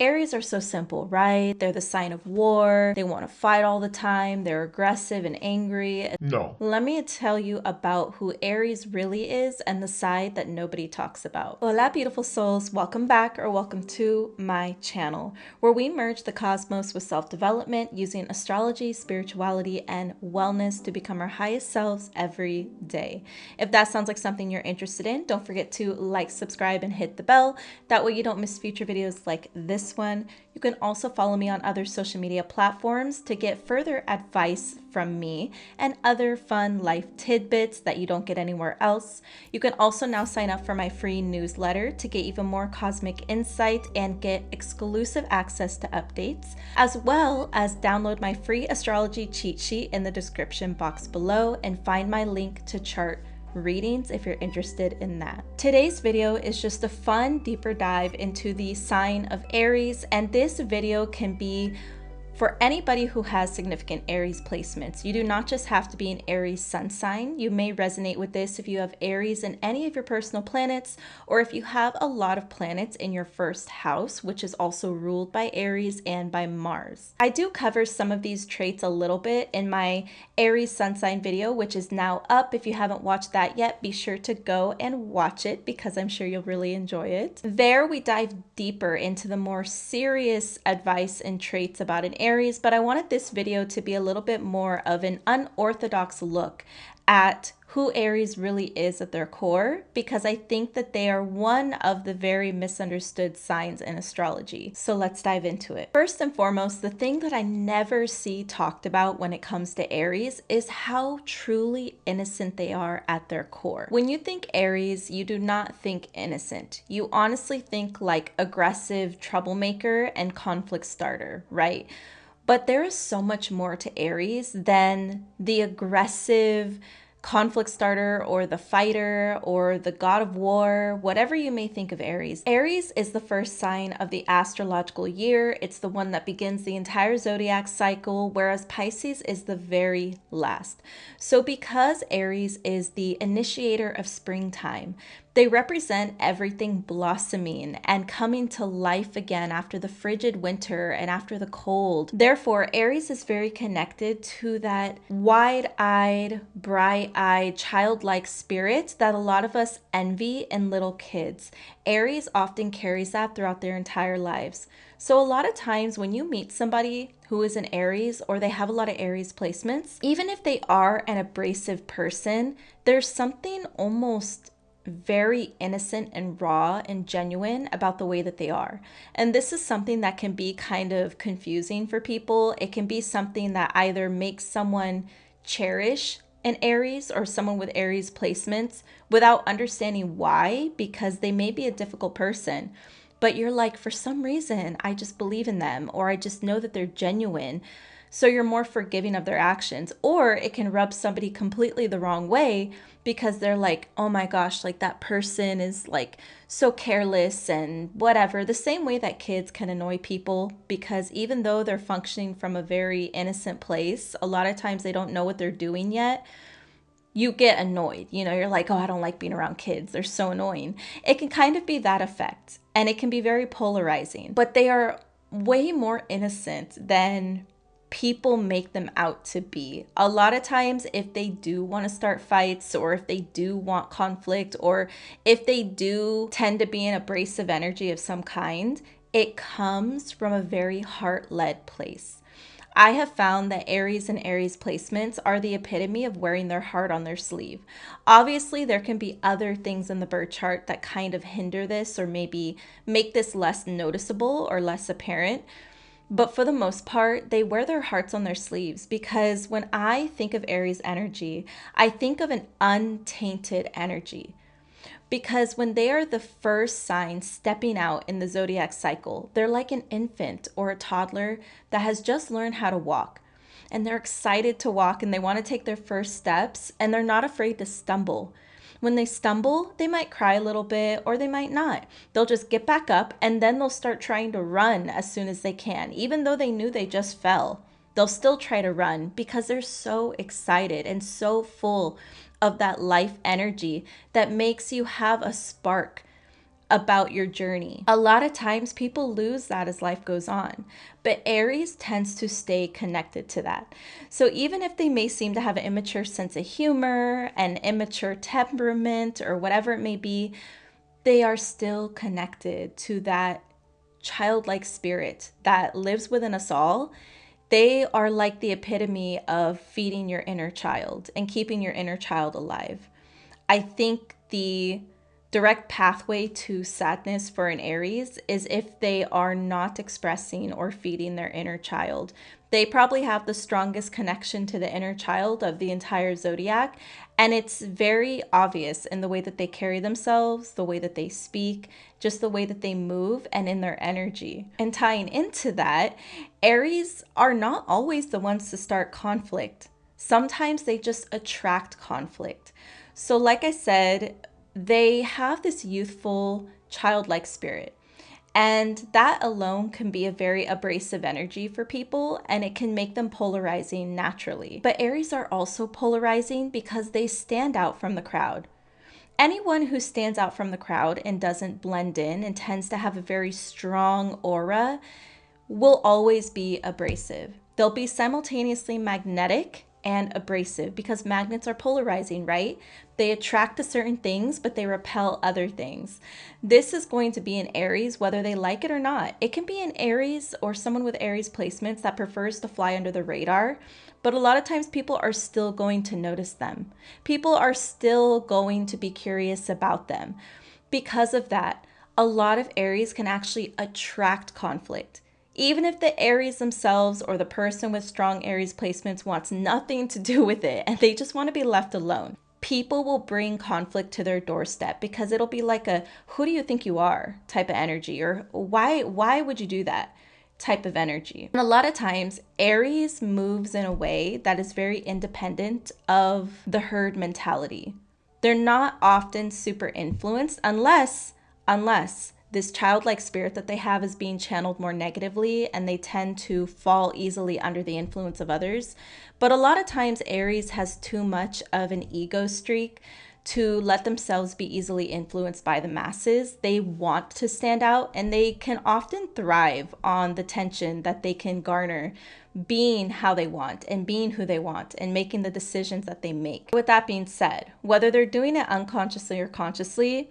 Aries are so simple, right? They're the sign of war. They want to fight all the time. They're aggressive and angry. No. Let me tell you about who Aries really is and the side that nobody talks about. Hola, beautiful souls. Welcome back or welcome to my channel, where we merge the cosmos with self-development using astrology, spirituality, and wellness to become our highest selves every day. If that sounds like something you're interested in, don't forget to like, subscribe, and hit the bell. That way you don't miss future videos like this one. You can also follow me on other social media platforms to get further advice from me and other fun life tidbits that you don't get anywhere else. You can also now sign up for my free newsletter to get even more cosmic insight and get exclusive access to updates, as well as download my free astrology cheat sheet in the description box below and find my link to chart readings if you're interested in that. Today's video is just a fun deeper dive into the sign of Aries, and this video can be for anybody who has significant Aries placements. You do not just have to be an Aries sun sign. You may resonate with this if you have Aries in any of your personal planets, or if you have a lot of planets in your first house, which is also ruled by Aries and by Mars. I do cover some of these traits a little bit in my Aries sun sign video, which is now up. If you haven't watched that yet, be sure to go and watch it because I'm sure you'll really enjoy it. There we dive deeper into the more serious advice and traits about an Aries, but I wanted this video to be a little bit more of an unorthodox look at who Aries really is at their core, because I think that they are one of the very misunderstood signs in astrology. So let's dive into it. First and foremost, the thing that I never see talked about when it comes to Aries is how truly innocent they are at their core. When you think Aries, you do not think innocent. You honestly think like aggressive troublemaker and conflict starter, right? But there is so much more to Aries than the aggressive conflict starter or the fighter or the god of war, whatever you may think of Aries. Aries is the first sign of the astrological year. It's the one that begins the entire zodiac cycle, whereas Pisces is the very last. So because Aries is the initiator of springtime, they represent everything blossoming and coming to life again after the frigid winter and after the cold. Therefore, Aries is very connected to that wide-eyed, bright-eyed, childlike spirit that a lot of us envy in little kids. Aries often carries that throughout their entire lives. So a lot of times when you meet somebody who is an Aries or they have a lot of Aries placements, even if they are an abrasive person, there's something almost very innocent and raw and genuine about the way that they are. And this is something that can be kind of confusing for people. It can be something that either makes someone cherish an Aries or someone with Aries placements without understanding why, because they may be a difficult person. But you're like, for some reason, I just believe in them, or I just know that they're genuine. So you're more forgiving of their actions. Or it can rub somebody completely the wrong way because they're like, oh my gosh, like that person is like so careless and whatever. The same way that kids can annoy people, because even though they're functioning from a very innocent place, a lot of times they don't know what they're doing yet. You get annoyed, you're like, oh, I don't like being around kids. They're so annoying. It can kind of be that effect, and it can be very polarizing, but they are way more innocent than people make them out to be. A lot of times, if they do want to start fights, or if they do want conflict, or if they do tend to be an abrasive energy of some kind, it comes from a very heart-led place. I have found that Aries and Aries placements are the epitome of wearing their heart on their sleeve. Obviously, there can be other things in the birth chart that kind of hinder this or maybe make this less noticeable or less apparent. But for the most part, they wear their hearts on their sleeves, because when I think of Aries energy, I think of an untainted energy. Because when they are the first sign stepping out in the zodiac cycle, they're like an infant or a toddler that has just learned how to walk. And they're excited to walk and they want to take their first steps, and they're not afraid to stumble. When they stumble, they might cry a little bit or they might not. They'll just get back up and then they'll start trying to run as soon as they can. Even though they knew they just fell, they'll still try to run because they're so excited and so full of that life energy that makes you have a spark about your journey. A lot of times people lose that as life goes on, but Aries tends to stay connected to that. So even if they may seem to have an immature sense of humor, an immature temperament, or whatever it may be, they are still connected to that childlike spirit that lives within us all. They are like the epitome of feeding your inner child and keeping your inner child alive. I think the direct pathway to sadness for an Aries is if they are not expressing or feeding their inner child. They probably have the strongest connection to the inner child of the entire zodiac, and it's very obvious in the way that they carry themselves, the way that they speak, just the way that they move, and in their energy. And tying into that, Aries are not always the ones to start conflict. Sometimes they just attract conflict. So like I said, they have this youthful, childlike spirit. And that alone can be a very abrasive energy for people, and it can make them polarizing naturally. But Aries are also polarizing because they stand out from the crowd. Anyone who stands out from the crowd and doesn't blend in and tends to have a very strong aura will always be abrasive. They'll be simultaneously magnetic and abrasive because magnets are polarizing, right? They attract to certain things, but they repel other things. This is going to be an Aries, whether they like it or not. It can be an Aries or someone with Aries placements that prefers to fly under the radar, but a lot of times people are still going to notice them. People are still going to be curious about them. Because of that, a lot of Aries can actually attract conflict. Even if the Aries themselves or the person with strong Aries placements wants nothing to do with it and they just want to be left alone, people will bring conflict to their doorstep because it'll be like a "who do you think you are" type of energy, or why would you do that type of energy. And a lot of times Aries moves in a way that is very independent of the herd mentality. They're not often super influenced unless this childlike spirit that they have is being channeled more negatively, and they tend to fall easily under the influence of others. But a lot of times Aries has too much of an ego streak to let themselves be easily influenced by the masses. They want to stand out, and they can often thrive on the tension that they can garner being how they want and being who they want and making the decisions that they make. With that being said, whether they're doing it unconsciously or consciously,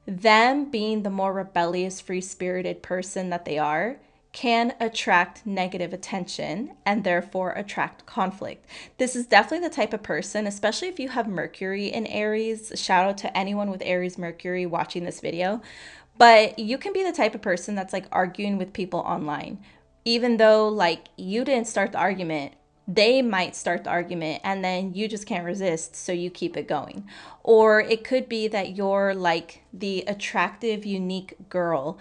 them being the more rebellious, free-spirited person that they are can attract negative attention and therefore attract conflict. This is definitely the type of person, especially if you have Mercury in Aries. Shout out to anyone with Aries Mercury watching this video. But you can be the type of person that's like arguing with people online. Even though like you didn't start the argument, they might start the argument and then you just can't resist, so you keep it going. Or it could be that you're like the attractive, unique girl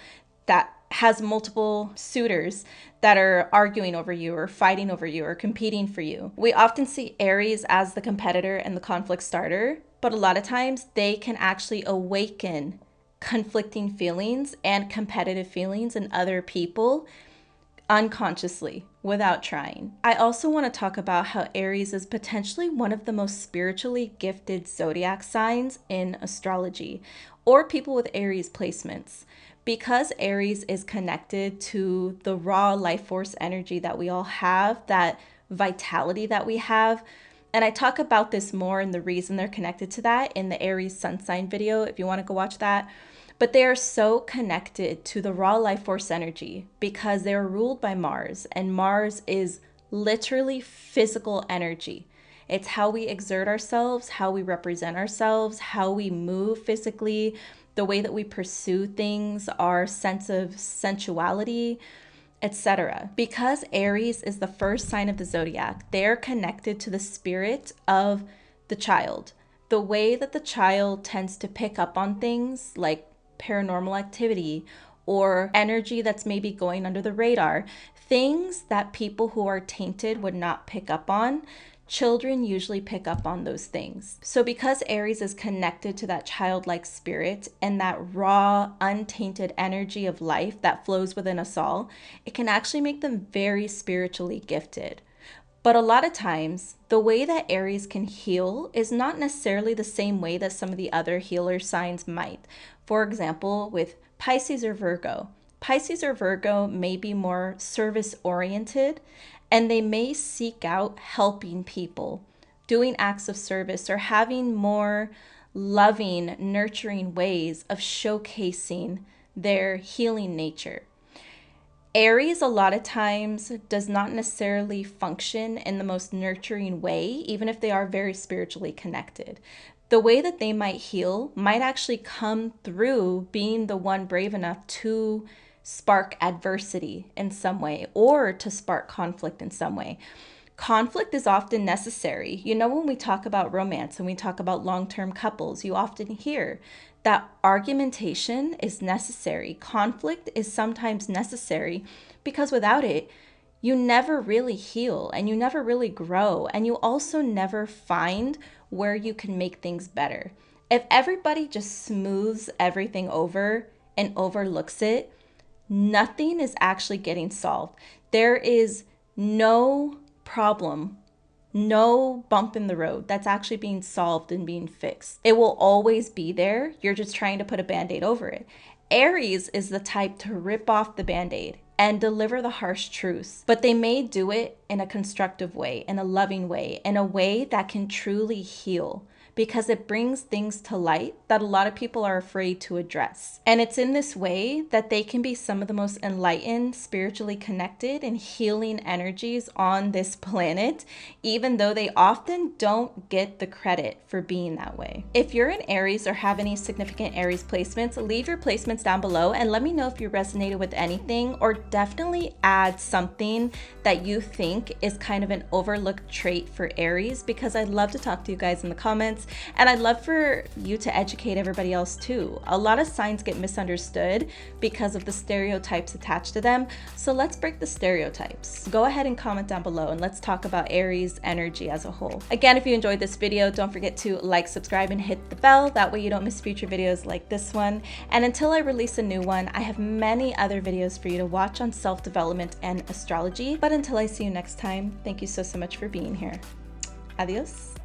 that has multiple suitors that are arguing over you or fighting over you or competing for you. We often see Aries as the competitor and the conflict starter, but a lot of times they can actually awaken conflicting feelings and competitive feelings in other people unconsciously without trying. I also want to talk about how Aries is potentially one of the most spiritually gifted zodiac signs in astrology, or people with Aries placements. Because Aries is connected to the raw life force energy that we all have, that vitality that we have. And I talk about this more and the reason they're connected to that in the Aries Sun sign video, if you want to go watch that. But they are so connected to the raw life force energy because they're ruled by Mars, and Mars is literally physical energy. It's how we exert ourselves, how we represent ourselves, how we move physically, the way that we pursue things, our sense of sensuality, etc. Because Aries is the first sign of the zodiac, they're connected to the spirit of the child. The way that the child tends to pick up on things like paranormal activity or energy that's maybe going under the radar, things that people who are tainted would not pick up on, children usually pick up on those things. So because Aries is connected to that childlike spirit and that raw, untainted energy of life that flows within us all, it can actually make them very spiritually gifted. But a lot of times, the way that Aries can heal is not necessarily the same way that some of the other healer signs might. For example, with Pisces or Virgo. Pisces or Virgo may be more service oriented, and they may seek out helping people, doing acts of service, or having more loving, nurturing ways of showcasing their healing nature. Aries a lot of times does not necessarily function in the most nurturing way, even if they are very spiritually connected. The way that they might heal might actually come through being the one brave enough to spark adversity in some way, or to spark conflict in some way. Conflict is often necessary. You know, when we talk about romance and we talk about long-term couples, you often hear that argumentation is necessary. Conflict is sometimes necessary because without it, you never really heal and you never really grow, and you also never find where you can make things better. If everybody just smooths everything over and overlooks it, nothing is actually getting solved. There is no problem, no bump in the road that's actually being solved and being fixed. It will always be there. You're just trying to put a band-aid over it. Aries is the type to rip off the band-aid and deliver the harsh truths, but they may do it in a constructive way, in a loving way, in a way that can truly heal, because it brings things to light that a lot of people are afraid to address. And it's in this way that they can be some of the most enlightened, spiritually connected, and healing energies on this planet, even though they often don't get the credit for being that way. If you're an Aries or have any significant Aries placements, leave your placements down below and let me know if you resonated with anything, or definitely add something that you think is kind of an overlooked trait for Aries, because I'd love to talk to you guys in the comments. And I'd love for you to educate everybody else too. A lot of signs get misunderstood because of the stereotypes attached to them. So let's break the stereotypes. Go ahead and comment down below and let's talk about Aries energy as a whole. Again, if you enjoyed this video, don't forget to like, subscribe, and hit the bell. That way you don't miss future videos like this one. And until I release a new one, I have many other videos for you to watch on self-development and astrology. But until I see you next time, thank you so much for being here. Adios.